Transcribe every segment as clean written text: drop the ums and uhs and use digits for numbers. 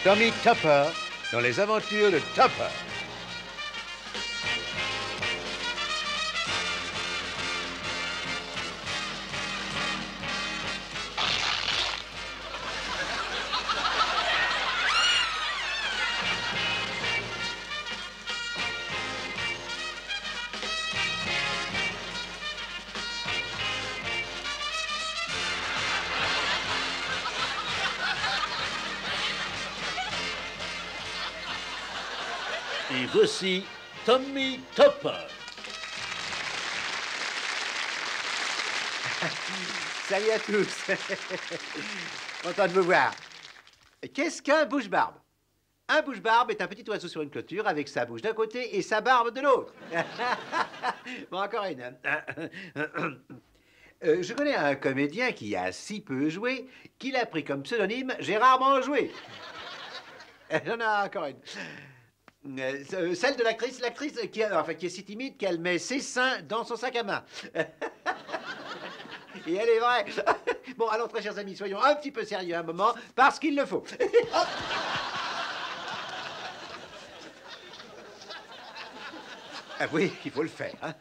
Tommy Tupper dans les aventures de Tupper. Et voici Tommy Tupper. Salut à tous. Content de vous voir. Qu'est-ce qu'un bouche-barbe? Un bouche-barbe est un petit oiseau sur une clôture avec sa bouche d'un côté et sa barbe de l'autre. Bon, encore une. Je connais un comédien qui a si peu joué qu'il a pris comme pseudonyme Gérard Joué. J'en ai encore une. Celle de l'actrice qui est si timide qu'elle met ses seins dans son sac à main. Et elle est vraie. Bon, alors, très chers amis, soyons un petit peu sérieux un moment, parce qu'il le faut. Ah oui, il faut le faire. Hein.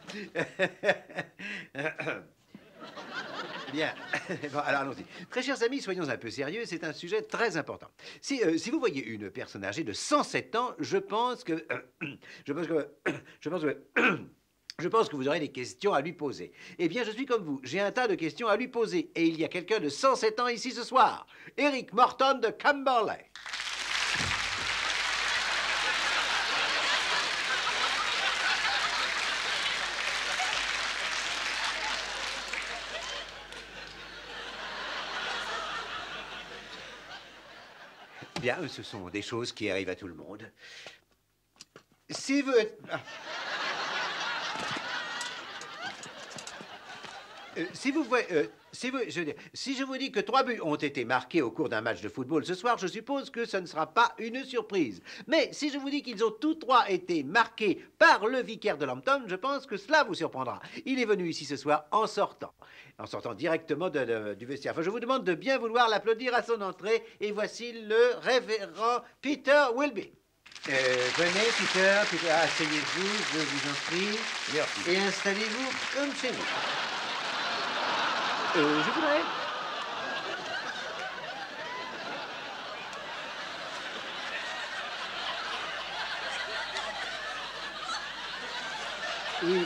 Bien. Bon, alors allons-y. Très chers amis, soyons un peu sérieux, c'est un sujet très important. Si vous voyez une personne âgée de 107 ans, je pense que vous aurez des questions à lui poser. Eh bien, je suis comme vous, j'ai un tas de questions à lui poser. Et il y a quelqu'un de 107 ans ici ce soir. Eric Morton de Camberley. Bien, ce sont des choses qui arrivent à tout le monde. Si vous... Si je vous dis que 3 buts ont été marqués au cours d'un match de football ce soir, je suppose que ce ne sera pas une surprise. Mais si je vous dis qu'ils ont tous 3 été marqués par le vicaire de Lambton, je pense que cela vous surprendra. Il est venu ici ce soir en sortant directement du vestiaire. Enfin, je vous demande de bien vouloir l'applaudir à son entrée. Et voici le révérend Peter Wilby. Venez, Peter, asseyez-vous, je vous en prie. Merci. Et installez-vous comme chez vous. Je voudrais... Oui.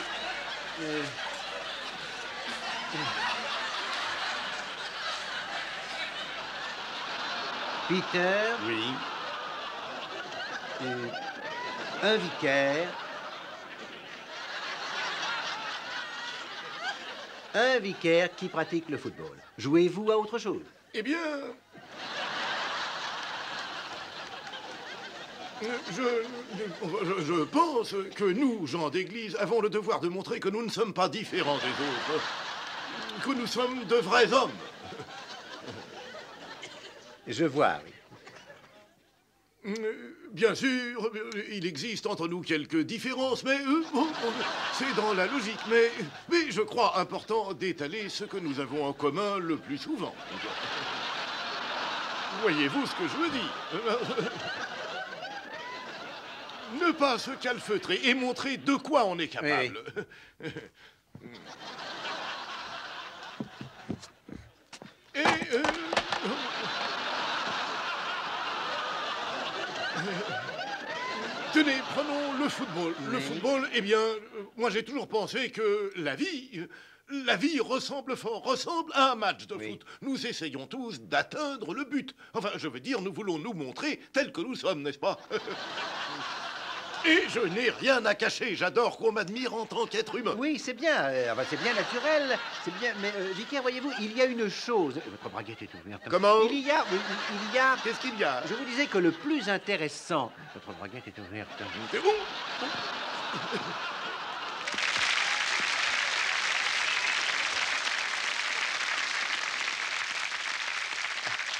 Peter. Oui. Un vicaire. Un vicaire qui pratique le football. Jouez-vous à autre chose? Eh bien... Je pense que nous, gens d'église, avons le devoir de montrer que nous ne sommes pas différents des autres. Que nous sommes de vrais hommes. Je vois, oui. Bien sûr, il existe entre nous quelques différences, mais c'est dans la logique. Mais je crois important d'étaler ce que nous avons en commun le plus souvent. Voyez-vous ce que je veux dire? Ne pas se calfeutrer et montrer de quoi on est capable. Oui. Et... Tenez, prenons le football. Oui. Le football, eh bien, moi j'ai toujours pensé que la vie ressemble à un match de foot. Nous essayons tous d'atteindre le but. Enfin, je veux dire, nous voulons nous montrer tels que nous sommes, n'est-ce pas? Et je n'ai rien à cacher. J'adore qu'on m'admire en tant qu'être humain. Oui, c'est bien. C'est bien naturel. C'est bien. Mais, vicaire, voyez-vous, il y a une chose. Votre braguette est ouverte. Comment? Il y a... Qu'est-ce qu'il y a? Je vous disais que le plus intéressant... Votre braguette est ouverte. C'est bon.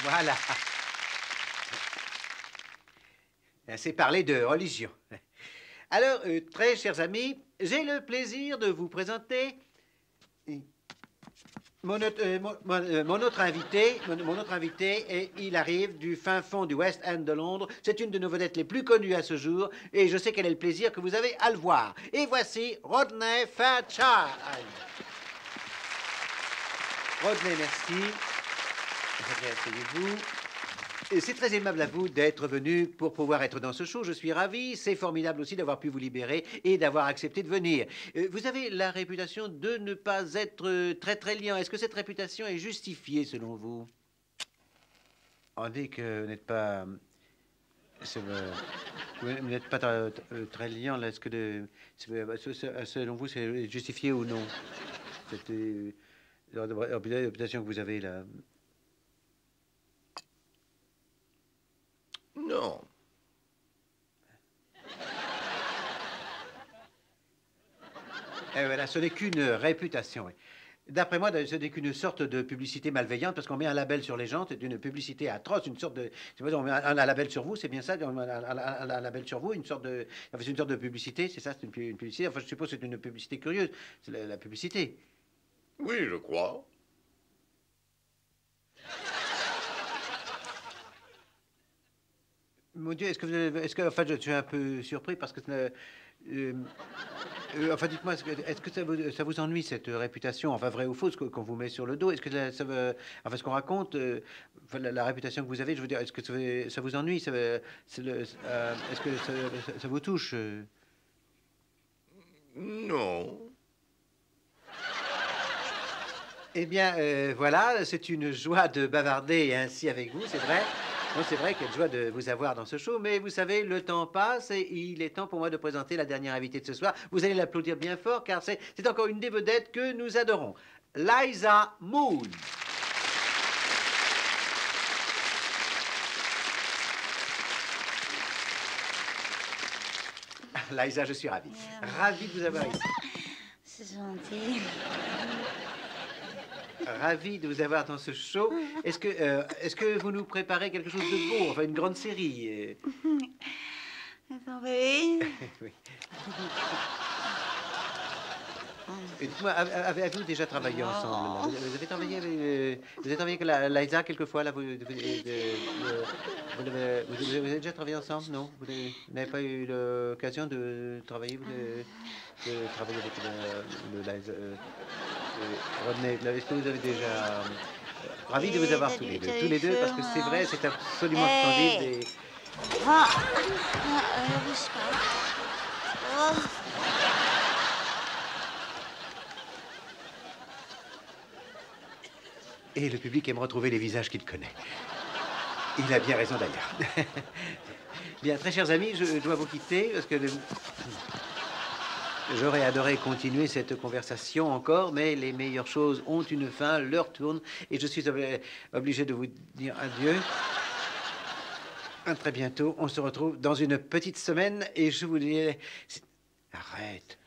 Voilà. C'est parler de religion. Alors, très chers amis, j'ai le plaisir de vous présenter Mon autre invité, et il arrive du fin fond du West End de Londres. C'est une de nos vedettes les plus connues à ce jour, et je sais quel est le plaisir que vous avez à le voir. Et voici Rodney Fairchild. Rodney, merci. Asseyez-vous. C'est très aimable à vous d'être venu pour pouvoir être dans ce show. Je suis ravi. C'est formidable aussi d'avoir pu vous libérer et d'avoir accepté de venir. Vous avez la réputation de ne pas être très liant. Est-ce que cette réputation est justifiée selon vous? On dit que vous n'êtes pas... Vous n'êtes pas très liant, là. Est-ce que selon vous, c'est justifié ou non? Cette réputation que vous avez, là. Non. Et voilà, ce n'est qu'une réputation. D'après moi, ce n'est qu'une sorte de publicité malveillante, parce qu'on met un label sur les gens, c'est une publicité atroce, une sorte de... On met un label sur vous, c'est bien ça? On met un label sur vous, une sorte de... Enfin, c'est une sorte de publicité, c'est ça? C'est une publicité? Enfin, je suppose que c'est une publicité curieuse. C'est la publicité. Oui, je crois. Mon Dieu, enfin, je suis un peu surpris parce que... enfin, dites-moi, est-ce que ça vous ennuie, cette réputation, enfin, vraie ou fausse, qu'on vous met sur le dos? Est-ce que enfin, ce qu'on raconte, enfin, la réputation que vous avez, je veux dire, est-ce que ça vous ennuie? Est-ce que ça vous touche? Non. Eh bien, voilà, c'est une joie de bavarder ainsi avec vous, c'est vrai. Bon, c'est vrai, quelle joie de vous avoir dans ce show, mais vous savez, le temps passe et il est temps pour moi de présenter la dernière invitée de ce soir. Vous allez l'applaudir bien fort car c'est encore une des vedettes que nous adorons. Liza Moon. Liza, je suis ravi. Ravi de vous avoir ici. C'est gentil. Ravi de vous avoir dans ce show. Est-ce que vous nous préparez quelque chose de beau, enfin une grande série? Attendez. Oui. Dites-moi, avez-vous déjà travaillé ensemble? Vous avez travaillé avec Liza quelquefois là, vous avez déjà travaillé ensemble? Non? Vous n'avez pas eu l'occasion de travailler, travailler avec Liza? Rodney, est-ce que vous avez déjà... ravi de vous avoir tous les deux, parce que c'est vrai, c'est absolument splendide. Et... Ne bouge pas. Oh. Et le public aime retrouver les visages qu'il connaît. Il a bien raison d'ailleurs. Bien, très chers amis, je dois vous quitter, parce que... J'aurais adoré continuer cette conversation encore, mais les meilleures choses ont une fin, l'heure tourne, et je suis obligé de vous dire adieu. À très bientôt, on se retrouve dans une petite semaine, et je vous dis... Arrête.